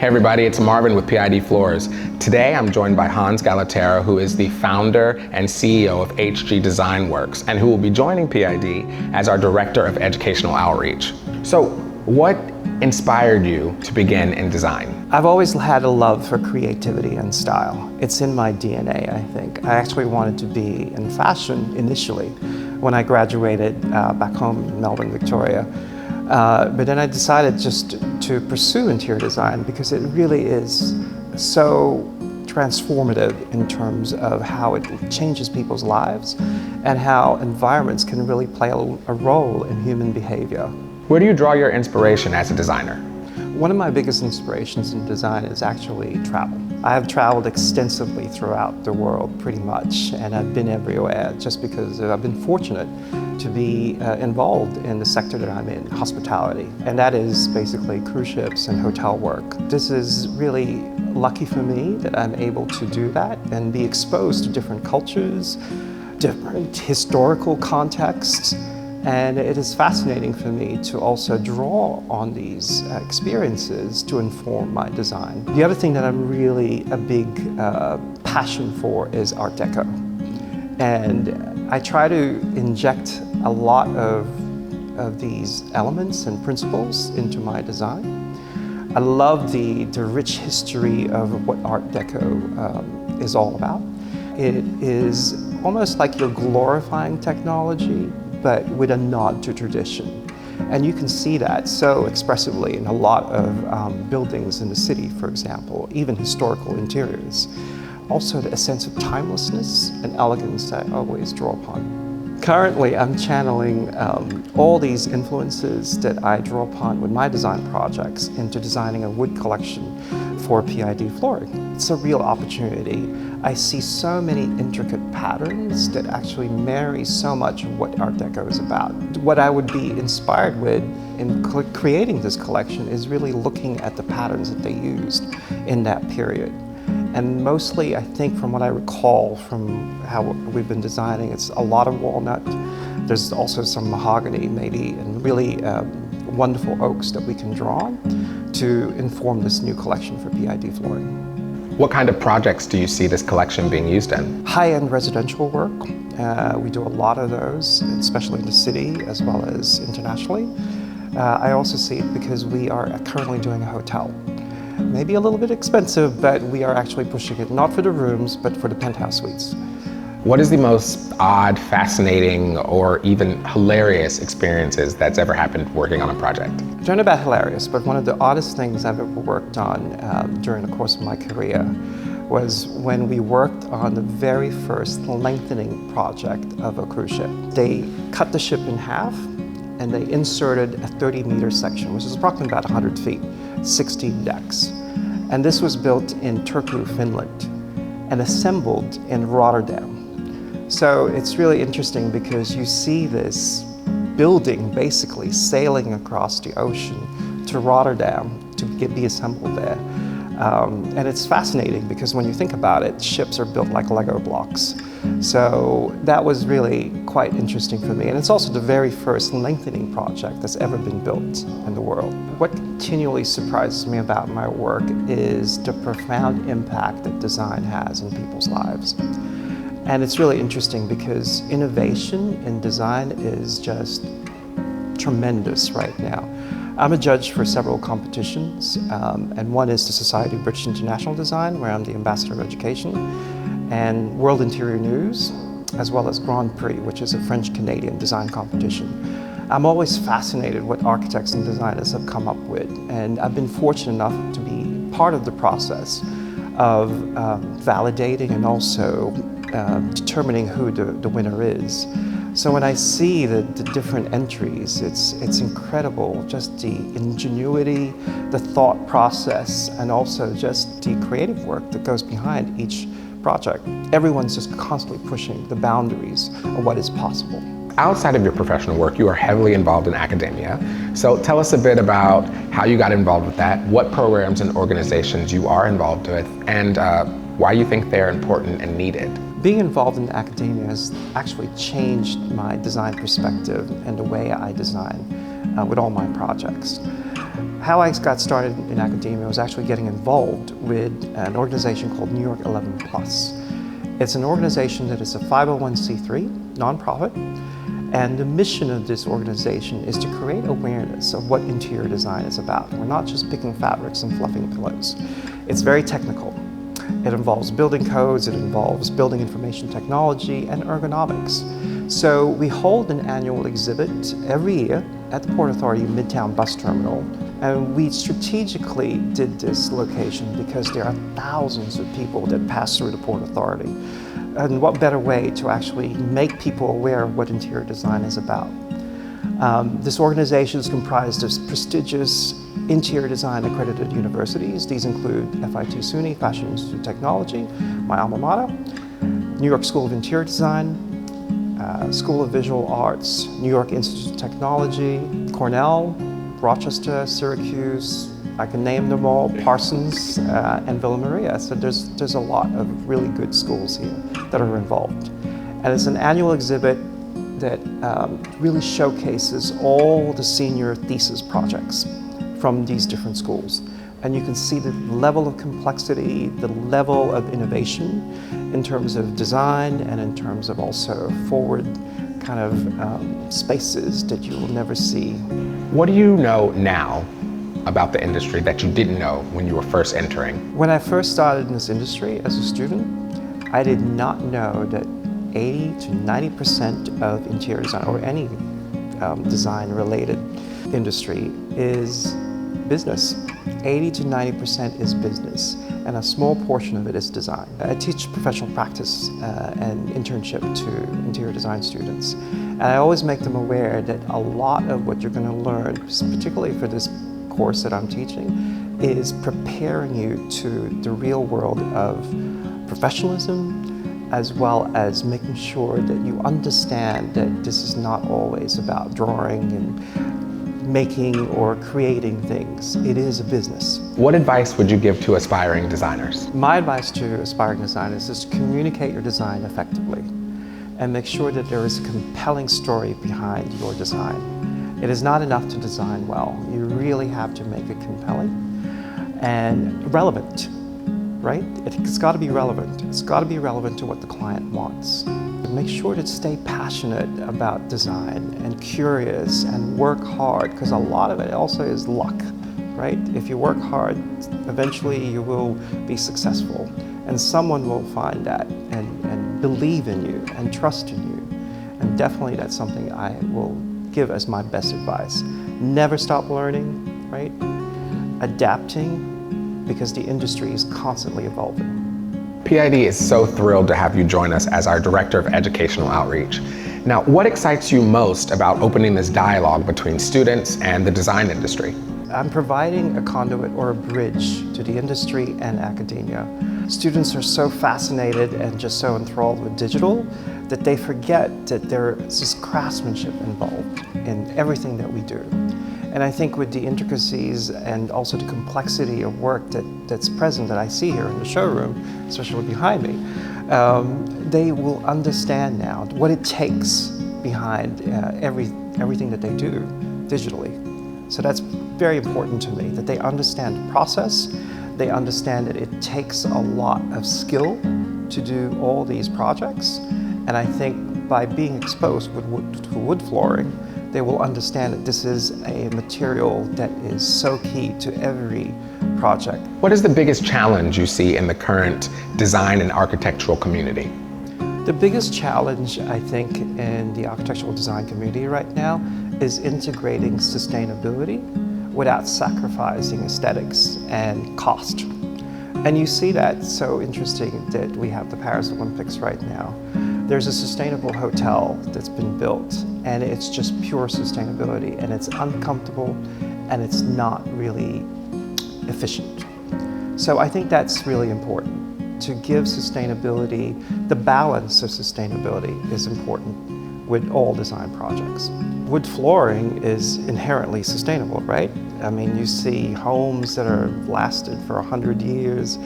Hey everybody, it's Marvin with PID Floors. Today I'm joined by Hans Galutera, who is the founder and CEO of HGDesignWorks, and who will be joining PID as our Director of Educational Outreach. So, what inspired you to begin in design? I've always had a love for creativity and style. It's in my DNA, I think. I actually wanted to be in fashion initially when I graduated back home in Melbourne, Victoria. But then I decided just to pursue interior design because it really is so transformative in terms of how it changes people's lives and how environments can really play a role in human behavior. Where do you draw your inspiration as a designer? One of my biggest inspirations in design is actually travel. I have traveled extensively throughout the world pretty much, and I've been everywhere just because I've been fortunate to be involved in the sector that I'm in, hospitality. And that is basically cruise ships and hotel work. This is really lucky for me that I'm able to do that and be exposed to different cultures, different historical contexts. And it is fascinating for me to also draw on these experiences to inform my design. The other thing that I'm really a big passion for is Art Deco. And I try to inject a lot of these elements and principles into my design. I love the rich history of what Art Deco is all about. It is almost like you're glorifying technology, but with a nod to tradition. And you can see that so expressively in a lot of buildings in the city, for example, even historical interiors. Also a sense of timelessness and elegance that I always draw upon. Currently, I'm channeling all these influences that I draw upon with my design projects into designing a wood collection for PID flooring. It's a real opportunity. I see so many intricate patterns that actually marry so much of what Art Deco is about. What I would be inspired with in creating this collection is really looking at the patterns that they used in that period. And mostly, I think from what I recall from how we've been designing, it's a lot of walnut. There's also some mahogany maybe, and really wonderful oaks that we can draw on to inform this new collection for PID flooring. What kind of projects do you see this collection being used in? High-end residential work. We do a lot of those, especially in the city as well as internationally. I also see it because we are currently doing a hotel. Maybe a little bit expensive, but we are actually pushing it not for the rooms, but for the penthouse suites. What is the most odd, fascinating, or even hilarious experiences that's ever happened working on a project? I don't know about hilarious, but one of the oddest things I've ever worked on during the course of my career was when we worked on the very first lengthening project of a cruise ship. They cut the ship in half and they inserted a 30-meter section, which is approximately about 100 feet, 16 decks. And this was built in Turku, Finland, and assembled in Rotterdam. So it's really interesting because you see this building basically sailing across the ocean to Rotterdam to be assembled there. And it's fascinating because when you think about it, ships are built like Lego blocks. So that was really quite interesting for me. And it's also the very first lengthening project that's ever been built in the world. What continually surprises me about my work is the profound impact that design has in people's lives. And it's really interesting because innovation in design is just tremendous right now. I'm a judge for several competitions, and one is the Society of British International Design, where I'm the Ambassador of Education, and World Interior News, as well as Grand Prix, which is a French-Canadian design competition. I'm always fascinated what architects and designers have come up with, and I've been fortunate enough to be part of the process of validating and also determining who the winner is. So when I see the different entries, it's incredible, just the ingenuity, the thought process, and also just the creative work that goes behind each project. Everyone's just constantly pushing the boundaries of what is possible. Outside of your professional work, you are heavily involved in academia. So tell us a bit about how you got involved with that, what programs and organizations you are involved with, and why you think they're important and needed. Being involved in academia has actually changed my design perspective and the way I design with all my projects. How I got started in academia was actually getting involved with an organization called New York 11 Plus. It's an organization that is a 501c3 nonprofit, and the mission of this organization is to create awareness of what interior design is about. We're not just picking fabrics and fluffing pillows. It's very technical. It involves building codes, it involves building information technology and ergonomics. So we hold an annual exhibit every year at the Port Authority Midtown Bus Terminal. And we strategically did this location because there are thousands of people that pass through the Port Authority. And what better way to actually make people aware of what interior design is about. This organization is comprised of prestigious interior design accredited universities. These include FIT SUNY, Fashion Institute of Technology, my alma mater, New York School of Interior Design, School of Visual Arts, New York Institute of Technology, Cornell, Rochester, Syracuse, I can name them all, Parsons, and Villa Maria. So there's a lot of really good schools here that are involved. And it's an annual exhibit that really showcases all the senior thesis projects from these different schools. And you can see the level of complexity, the level of innovation in terms of design and in terms of also forward kind of spaces that you will never see. What do you know now about the industry that you didn't know when you were first entering? When I first started in this industry as a student, I did not know that 80 to 90% of interior design or any design-related industry is business. 80 to 90% is business, and a small portion of it is design. I teach professional practice and internship to interior design students, and I always make them aware that a lot of what you're going to learn, particularly for this course that I'm teaching, is preparing you to the real world of professionalism, as well as making sure that you understand that this is not always about drawing and making or creating things. It is a business. What advice would you give to aspiring designers? My advice to aspiring designers is to communicate your design effectively and make sure that there is a compelling story behind your design. It is not enough to design well. You really have to make it compelling and relevant, right? It's got to be relevant. It's got to be relevant to what the client wants. Make sure to stay passionate about design and curious and work hard, because a lot of it also is luck, right? If you work hard, eventually you will be successful, and someone will find that and believe in you and trust in you. And definitely that's something I will give as my best advice. Never stop learning, right? Adapting, because the industry is constantly evolving. PID is so thrilled to have you join us as our Director of Educational Outreach. Now, what excites you most about opening this dialogue between students and the design industry? I'm providing a conduit or a bridge to the industry and academia. Students are so fascinated and just so enthralled with digital that they forget that there is this craftsmanship involved in everything that we do. And I think with the intricacies and also the complexity of work that's present that I see here in the showroom, especially behind me, they will understand now what it takes behind everything that they do digitally. So that's very important to me, that they understand the process, they understand that it takes a lot of skill to do all these projects. And I think by being exposed to wood flooring, they will understand that this is a material that is so key to every project. What is the biggest challenge you see in the current design and architectural community? The biggest challenge, I think, in the architectural design community right now is integrating sustainability without sacrificing aesthetics and cost. And you see that so interesting that we have the Paris Olympics right now. There's a sustainable hotel that's been built, and it's just pure sustainability, and it's uncomfortable, and it's not really efficient. So I think that's really important. To give sustainability, the balance of sustainability is important with all design projects. Wood flooring is inherently sustainable, right? I mean, you see homes that are lasted for 100 years,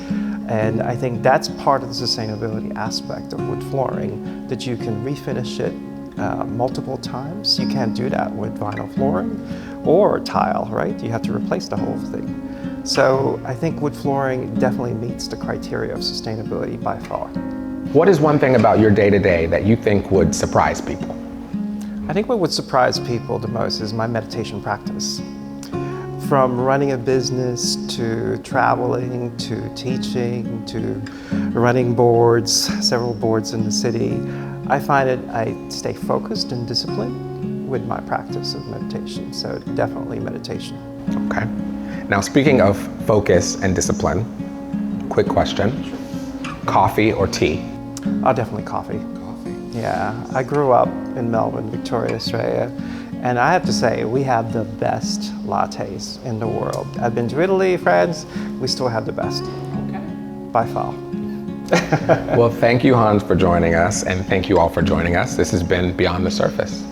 and I think that's part of the sustainability aspect of wood flooring, that you can refinish it multiple times. You can't do that with vinyl flooring, or tile, right? You have to replace the whole thing. So I think wood flooring definitely meets the criteria of sustainability by far. What is one thing about your day-to-day that you think would surprise people? I think what would surprise people the most is my meditation practice. From running a business to traveling to teaching to running boards, several boards in the city, I find I stay focused and disciplined with my practice of meditation. So definitely meditation. Okay. Now speaking of focus and discipline, quick question. Coffee or tea? Oh, definitely coffee. Yeah, I grew up in Melbourne, Victoria, Australia, and I have to say, we have the best lattes in the world. I've been to Italy, France, we still have the best. Okay. By far. Well, thank you, Hans, for joining us, and thank you all for joining us. This has been Beyond the Surface.